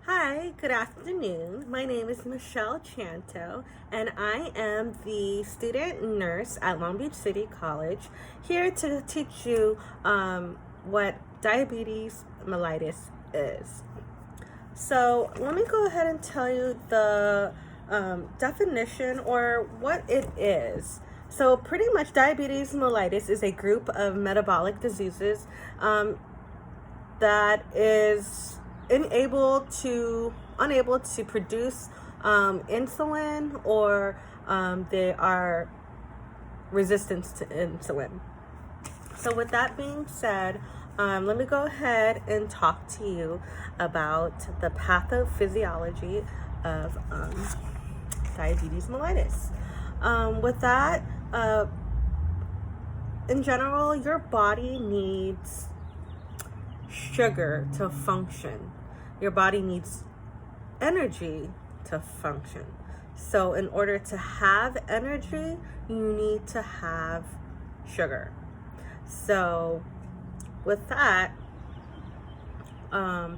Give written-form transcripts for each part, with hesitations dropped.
Hi, good afternoon. My name is Michelle Chanto, and I am the student nurse at Long Beach City College, here to teach you what diabetes mellitus is. So, let me go ahead and tell you the definition or what it is. So, pretty much, diabetes mellitus is a group of metabolic diseases that is unable to produce insulin, or they are resistant to insulin. So with that being said, let me go ahead and talk to you about the pathophysiology of diabetes mellitus. With that, in general, your body needs sugar to function. Your body needs energy to function. So in order to have energy, you need to have sugar. So with that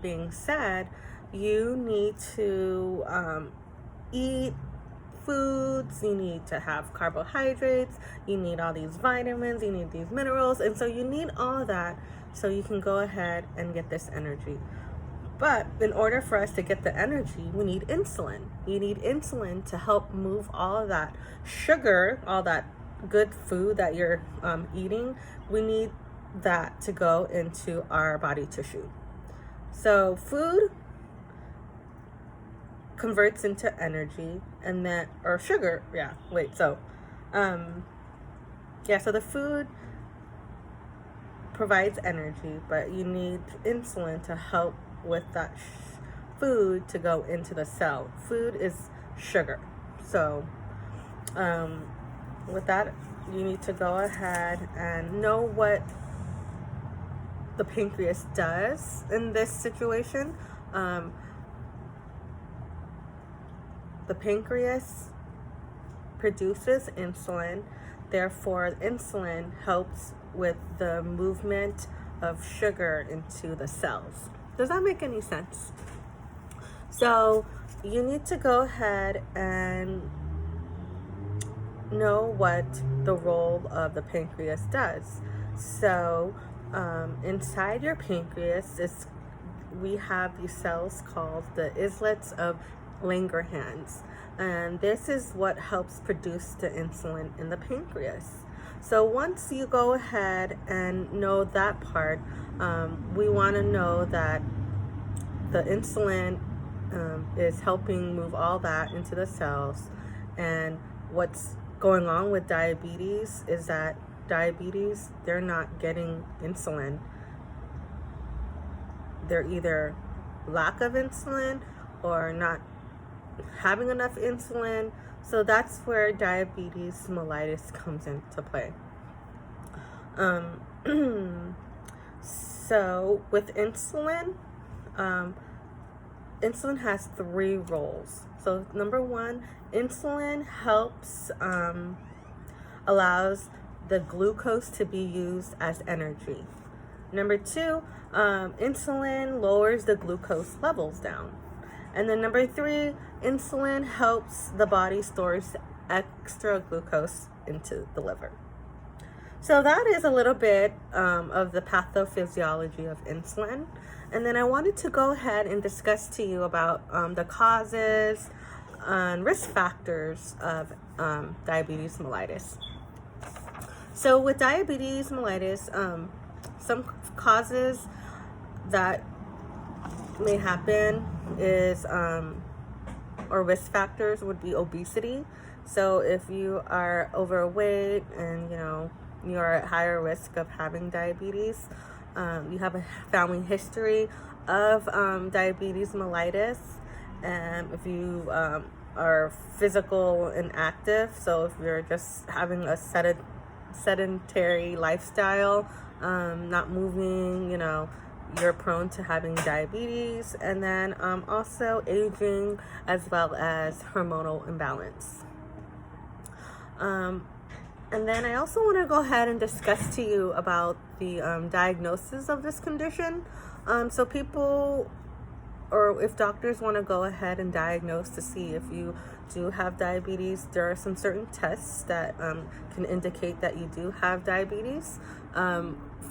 being said, you need to eat foods, you need to have carbohydrates, you need all these vitamins, you need these minerals, and so you need all that so you can go ahead and get this energy. But in order for us to get the energy, we need insulin. You need insulin to help move all of that sugar, all that good food that you're eating. We need that to go into our body tissue. So food converts into energy, and then, or sugar, so the food provides energy, but you need insulin to help with that food to go into the cell. Food is sugar. So with that, you need to go ahead and know what the pancreas does in this situation. The pancreas produces insulin, therefore insulin helps with the movement of sugar into the cells. Does that make any sense? So you need to go ahead and know what the role of the pancreas does. So inside your pancreas we have these cells called the islets of Langerhans, and this is what helps produce the insulin in the pancreas. So once you go ahead and know that part, we want to know that the insulin is helping move all that into the cells. And what's going on with diabetes is that they're not getting insulin. They're either lack of insulin or not having enough insulin. So that's where diabetes mellitus comes into play. So with insulin, insulin has three roles. So number one, insulin helps, allows the glucose to be used as energy. Number two, insulin lowers the glucose levels down. And then number three, insulin helps the body stores extra glucose into the liver. So that is a little bit of the pathophysiology of insulin. And then I wanted to go ahead and discuss to you about the causes and risk factors of diabetes mellitus. So with diabetes mellitus, some causes that may happen is, or risk factors would be obesity. So if you are overweight and you are at higher risk of having diabetes, you have a family history of diabetes mellitus, and if you are physical and active, so if you're just having a sedentary lifestyle, not moving, you're prone to having diabetes. And then also aging, as well as hormonal imbalance. And then I also want to go ahead and discuss to you about the diagnosis of this condition. So people or if doctors want to go ahead and diagnose to see if you do have diabetes, there are some certain tests that can indicate that you do have diabetes.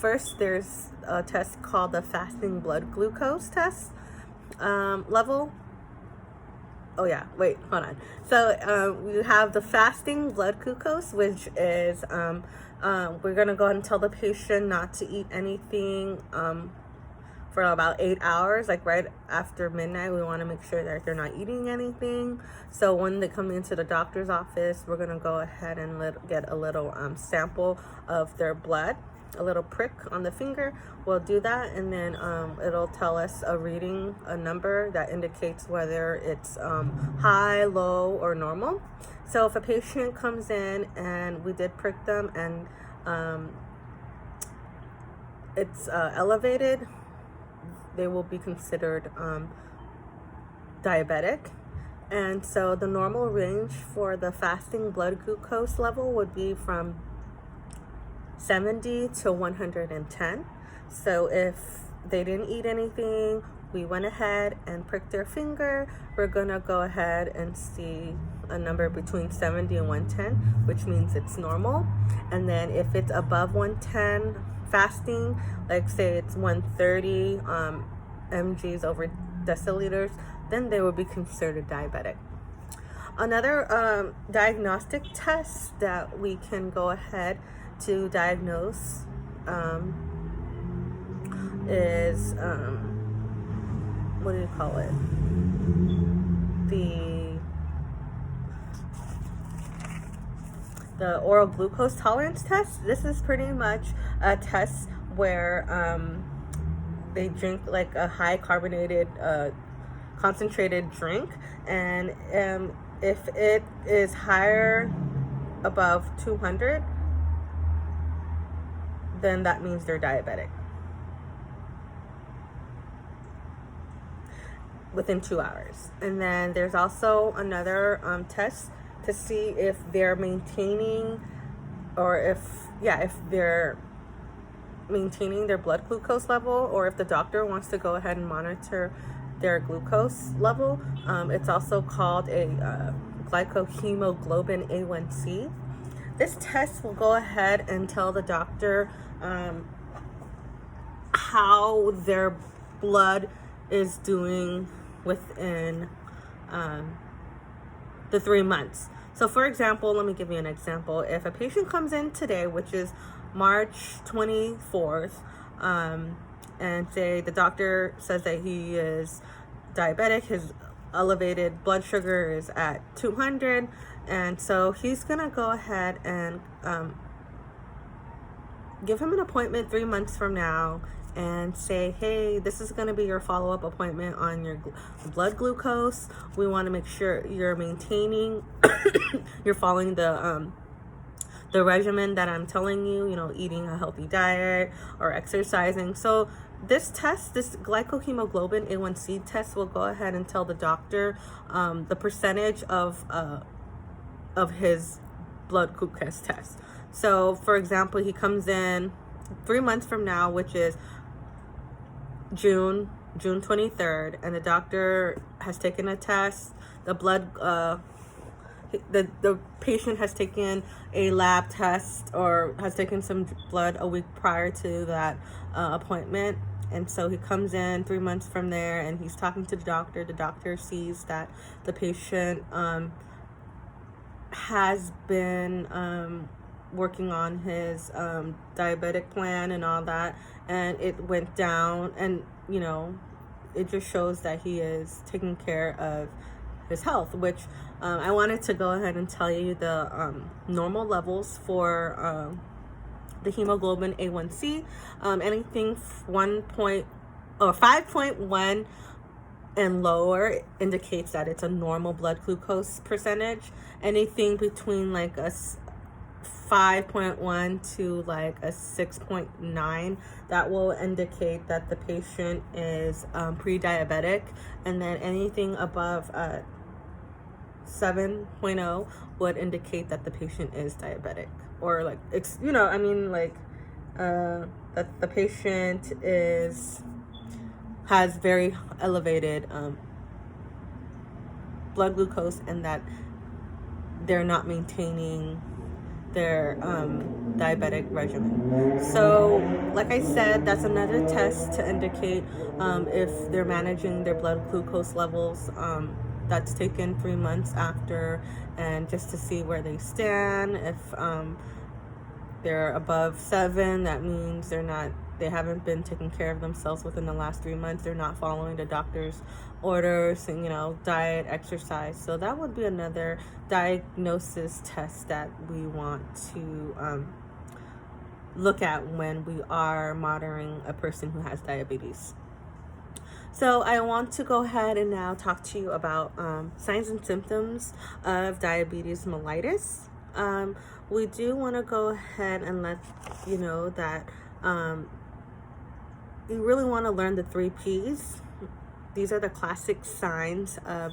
First, there's a test called the fasting blood glucose test level. Oh yeah, wait, hold on. So we have the fasting blood glucose, which is we're gonna go ahead and tell the patient not to eat anything for about 8 hours, like right after midnight. We want to make sure that they're not eating anything. So when they come into the doctor's office, we're gonna go ahead and get a little sample of their blood, a little prick on the finger. We'll do that, and then it'll tell us a reading, a number that indicates whether it's high, low, or normal. So if a patient comes in and we did prick them and it's elevated, they will be considered diabetic. And so the normal range for the fasting blood glucose level would be from 70 to 110. So if they didn't eat anything, we went ahead and pricked their finger, we're gonna go ahead and see a number between 70 and 110, which means it's normal. And then if it's above 110 fasting, like say it's 130 mgs over deciliters, then they will be considered diabetic. Another diagnostic test that we can go ahead to diagnose is what do you call it? The oral glucose tolerance test. This is pretty much a test where they drink like a high carbonated concentrated drink, and if it is higher above 200, then that means they're diabetic within 2 hours. And then there's also another test to see if they're maintaining, or if they're maintaining their blood glucose level, or if the doctor wants to go ahead and monitor their glucose level. It's also called a glycohemoglobin A1C. This test will go ahead and tell the doctor how their blood is doing within the 3 months. So for example, let me give you an example. If a patient comes in today, which is March 24th, and say the doctor says that he is diabetic, his elevated blood sugar is at 200, and so he's gonna go ahead and give him an appointment 3 months from now and say, hey, this is going to be your follow-up appointment on your blood glucose. We want to make sure you're maintaining you're following the regimen that I'm telling you, eating a healthy diet or exercising. So this test, this glycohemoglobin A1C test, will go ahead and tell the doctor the percentage of his blood glucose test. So for example, he comes in 3 months from now, which is June 23rd, and the doctor has taken a test. The blood the patient has taken a lab test or has taken some blood a week prior to that appointment. And so he comes in 3 months from there and he's talking to the doctor. The doctor sees that the patient has been working on his diabetic plan and all that, and it went down, and it just shows that he is taking care of his health, which I wanted to go ahead and tell you the normal levels for the hemoglobin A1C. Anything 5.1 and lower indicates that it's a normal blood glucose percentage. Anything between like a 5.1 to like a 6.9, that will indicate that the patient is pre-diabetic. And then anything above 7.0 would indicate that the patient is diabetic, or like it's that the patient has very elevated blood glucose, and that they're not maintaining their diabetic regimen. So like I said, that's another test to indicate if they're managing their blood glucose levels. That's taken 3 months after, and just to see where they stand. If they're above 7, that means they haven't been taking care of themselves within the last 3 months. They're not following the doctor's orders and, diet, exercise. So that would be another diagnosis test that we want to look at when we are monitoring a person who has diabetes. So I want to go ahead and now talk to you about signs and symptoms of diabetes mellitus. We do want to go ahead and let you know that you really want to learn the 3 P's. These are the classic signs of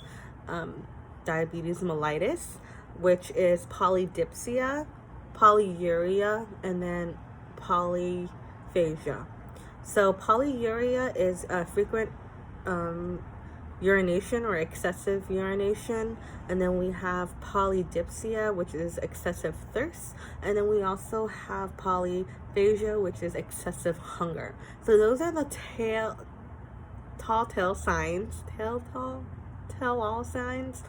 diabetes mellitus, which is polydipsia, polyuria, and then polyphagia. So polyuria is a frequent urination or excessive urination, and then we have polydipsia, which is excessive thirst, and then we also have polyphagia, which is excessive hunger. So those are the telltale signs, tell-all signs,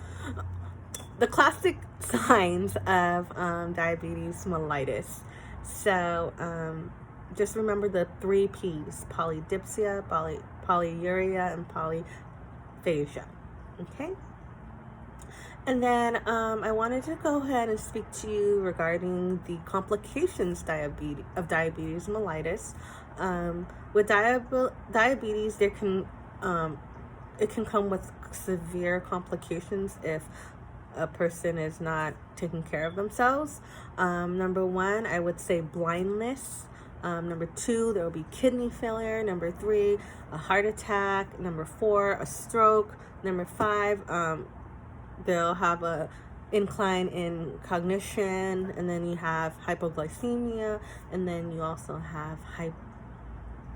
the classic signs of diabetes mellitus. So just remember the 3 P's: polydipsia, polyuria, and polyphagia. Okay? And then I wanted to go ahead and speak to you regarding the complications of diabetes mellitus. With diabetes, there it can come with severe complications if a person is not taking care of themselves. Number 1, I would say blindness. Number 2, there will be kidney failure. Number 3, a heart attack. Number 4, a stroke. Number 5, they'll have a incline in cognition, and then you have hypoglycemia, and then you also have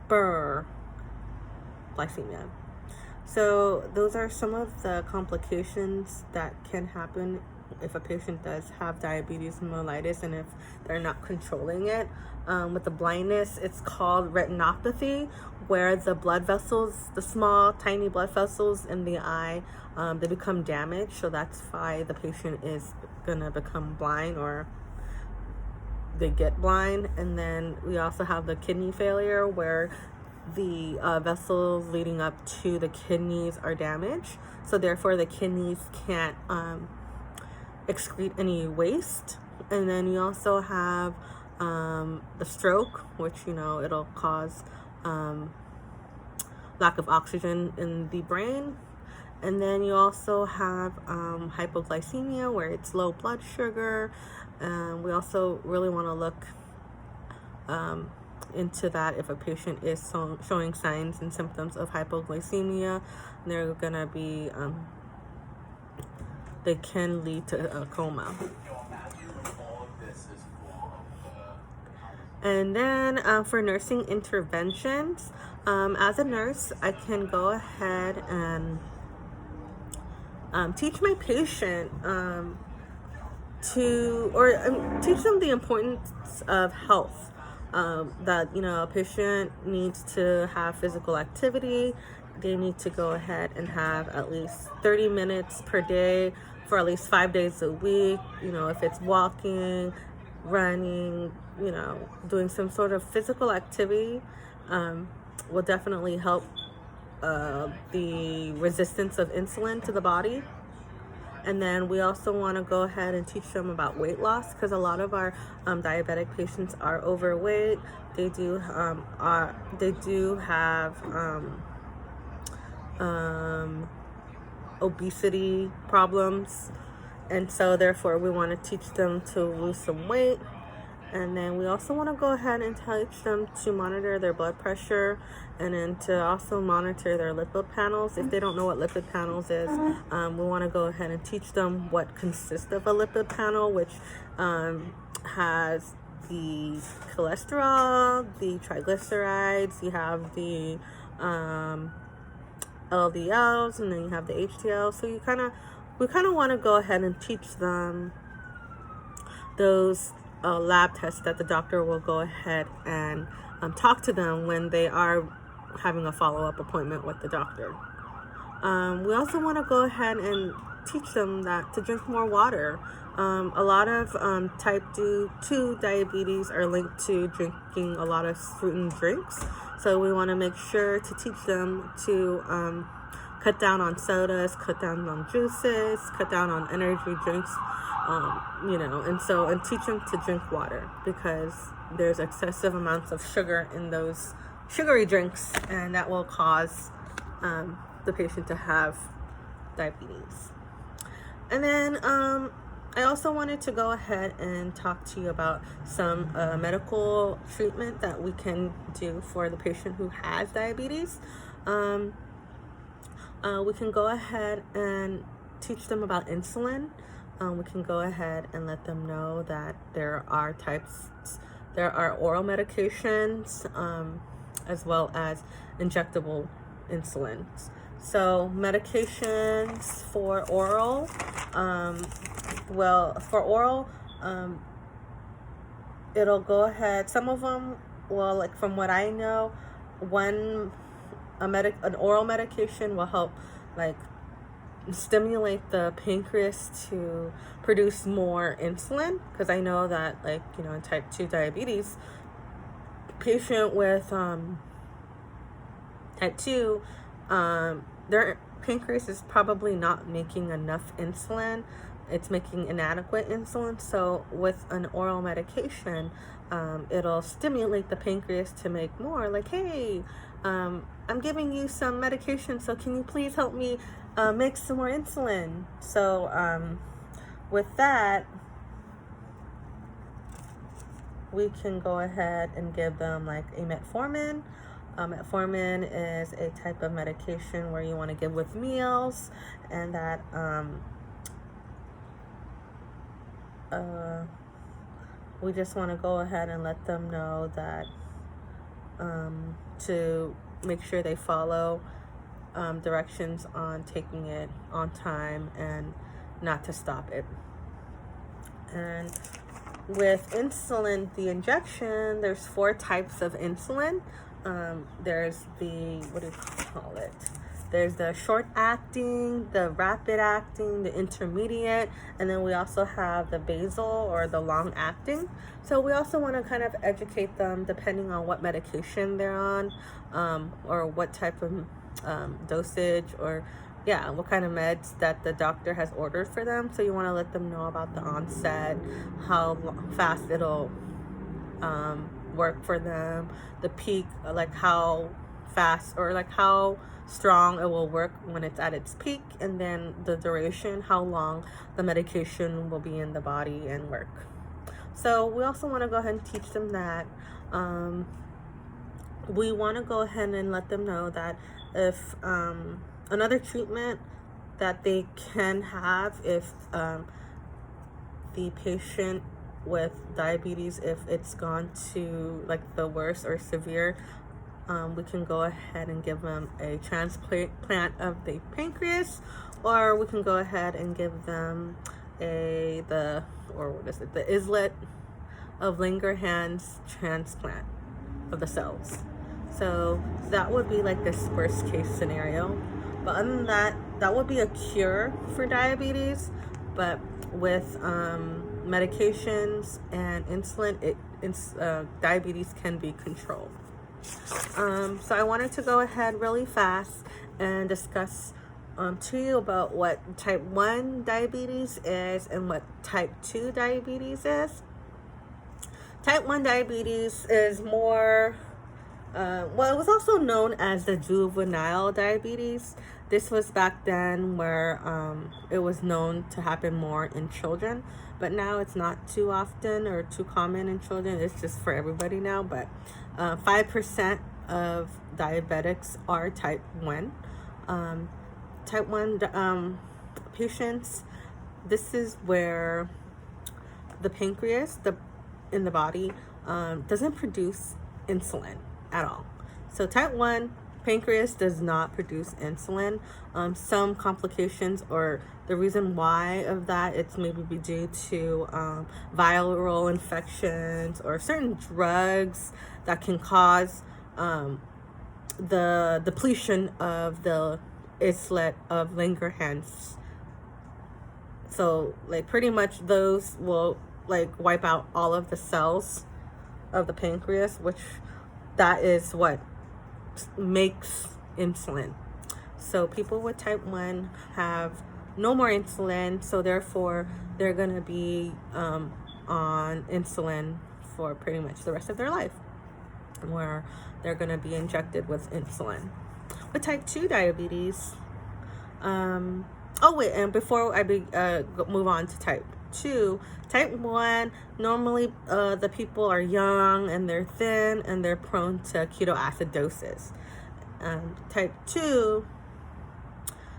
hyperglycemia. So those are some of the complications that can happen if a patient does have diabetes mellitus and if they're not controlling it. With the blindness, it's called retinopathy, where the blood vessels, the small, tiny blood vessels in the eye, they become damaged. So that's why the patient is gonna become blind, or they get blind. And then we also have the kidney failure, where the vessels leading up to the kidneys are damaged. So therefore the kidneys can't excrete any waste. And then you also have the stroke, which it'll cause lack of oxygen in the brain. And then you also have hypoglycemia, where it's low blood sugar. We also really want to look into that. If a patient is showing signs and symptoms of hypoglycemia, they're gonna be they can lead to a coma. And then for nursing interventions, as a nurse, I can go ahead and teach my patient teach them the importance of health. That a patient needs to have physical activity. They need to go ahead and have at least 30 minutes per day for at least 5 days a week. If it's walking, running, doing some sort of physical activity will definitely help the resistance of insulin to the body. And then we also want to go ahead and teach them about weight loss, because a lot of our diabetic patients are overweight. They do have obesity problems, and so therefore we want to teach them to lose some weight. And then we also want to go ahead and teach them to monitor their blood pressure, and then to also monitor their lipid panels. If they don't know what lipid panels is, we want to go ahead and teach them what consists of a lipid panel, which has the cholesterol, the triglycerides, you have the LDLs, and then you have the HDL. So we kind of want to go ahead and teach them those lab tests that the doctor will go ahead and talk to them when they are having a follow-up appointment with the doctor. We also want to go ahead and teach them that to drink more water. A lot of type 2 diabetes are linked to drinking a lot of sweetened drinks. So we want to make sure to teach them to cut down on sodas, cut down on juices, cut down on energy drinks, and teach them to drink water, because there's excessive amounts of sugar in those sugary drinks, and that will cause the patient to have diabetes. And then I also wanted to go ahead and talk to you about some medical treatment that we can do for the patient who has diabetes. We can go ahead and teach them about insulin. We can go ahead and let them know that there are oral medications as well as injectable insulins. So medications for oral, it'll go ahead. Some of them, like from what I know, an oral medication will help like stimulate the pancreas to produce more insulin, because I know that in type 2 diabetes, patient with type 2, their pancreas is probably not making enough insulin. It's making inadequate insulin. So with an oral medication, it'll stimulate the pancreas to make more. Like, hey, I'm giving you some medication, so can you please help me make some more insulin? So with that, we can go ahead and give them like a metformin. Metformin is a type of medication where you want to give with meals, and that we just want to go ahead and let them know that to make sure they follow directions on taking it on time and not to stop it. And with insulin, the injection, there's 4 types of insulin. There's the, there's the short acting, the rapid acting, the intermediate, and then we also have the basal or the long acting. So we also want to kind of educate them depending on what medication they're on, or what type of dosage, or what kind of meds that the doctor has ordered for them. So you want to let them know about the onset, how fast it'll work for them, the peak, like how fast or like how strong it will work when it's at its peak, and then the duration, how long the medication will be in the body and work. So we also want to go ahead and teach them that. We want to go ahead and let them know that if another treatment that they can have if the patient with diabetes, if it's gone to like the worst or severe, we can go ahead and give them a transplant of the pancreas, or we can go ahead and give them the islet of Langerhans transplant of the cells. So that would be like this worst case scenario. But other than that, that would be a cure for diabetes. But with medications and insulin, diabetes can be controlled. So I wanted to go ahead really fast and discuss to you about what type 1 diabetes is and what type 2 diabetes is. Type 1 diabetes is more, it was also known as the juvenile diabetes. This was back then where it was known to happen more in children, but now it's not too often or too common in children. It's just for everybody now, but 5% of diabetics are type 1. Type 1 patients, this is where the pancreas in the body doesn't produce insulin at all. So type 1 pancreas does not produce insulin. Some complications, or the reason why of that, it's maybe be due to viral infections or certain drugs that can cause the depletion of the islet of Langerhans. So like pretty much those will like wipe out all of the cells of the pancreas, which that is what makes insulin. So people with type 1 have no more insulin, so therefore they're going to be on insulin for pretty much the rest of their life, where they're going to be injected with insulin. With type 2 diabetes, and before I move on to type 2, type 1, normally the people are young and they're thin and they're prone to ketoacidosis. Type 2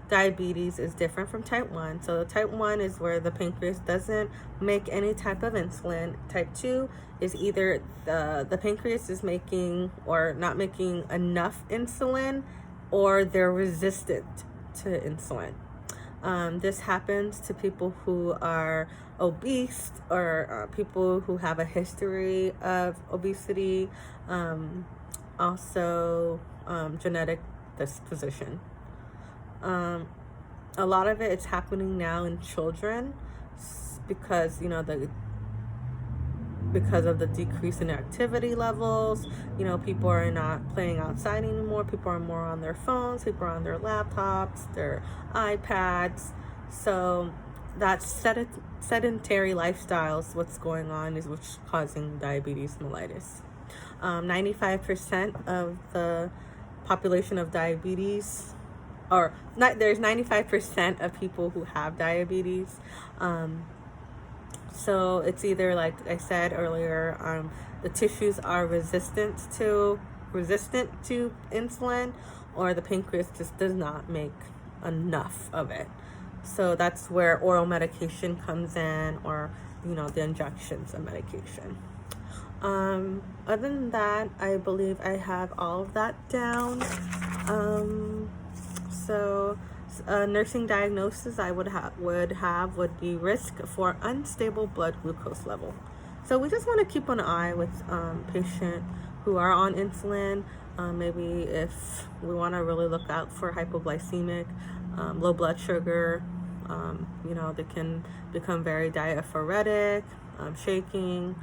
diabetes is different from type 1. So type 1 is where the pancreas doesn't make any type of insulin. Type 2 is either the pancreas is making or not making enough insulin, or they're resistant to insulin. This happens to people who are obese, or people who have a history of obesity, also genetic disposition. A lot of it's happening now in children because, because of the decrease in activity levels. People are not playing outside anymore. People are more on their phones. People are on their laptops, their iPads. So that sedentary lifestyle is what's going on, is what's causing diabetes mellitus. 95% of the population of diabetes, there's 95% of people who have diabetes. So it's either, like I said earlier, the tissues are resistant to insulin, or the pancreas just does not make enough of it. So that's where oral medication comes in, or the injections of medication. Other than that, I believe I have all of that down. So nursing diagnosis I would would be risk for unstable blood glucose level. So we just want to keep an eye with patients who are on insulin. Maybe if we want to really look out for hypoglycemic, low blood sugar, they can become very diaphoretic, shaking,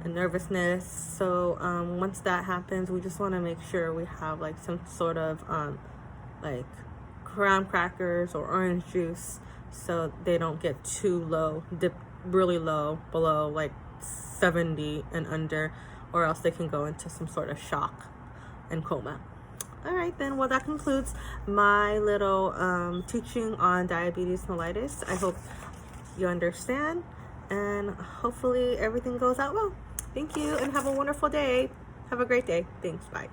and nervousness. So once that happens, we just want to make sure we have like some sort of like graham crackers or orange juice, so they don't get too low, dip really low, below like 70 and under, or else they can go into some sort of shock and coma. All right then, well, that concludes my little teaching on diabetes mellitus. I hope you understand, and hopefully everything goes out well. Thank you, and have a wonderful day. Have a great day. Thanks. Bye.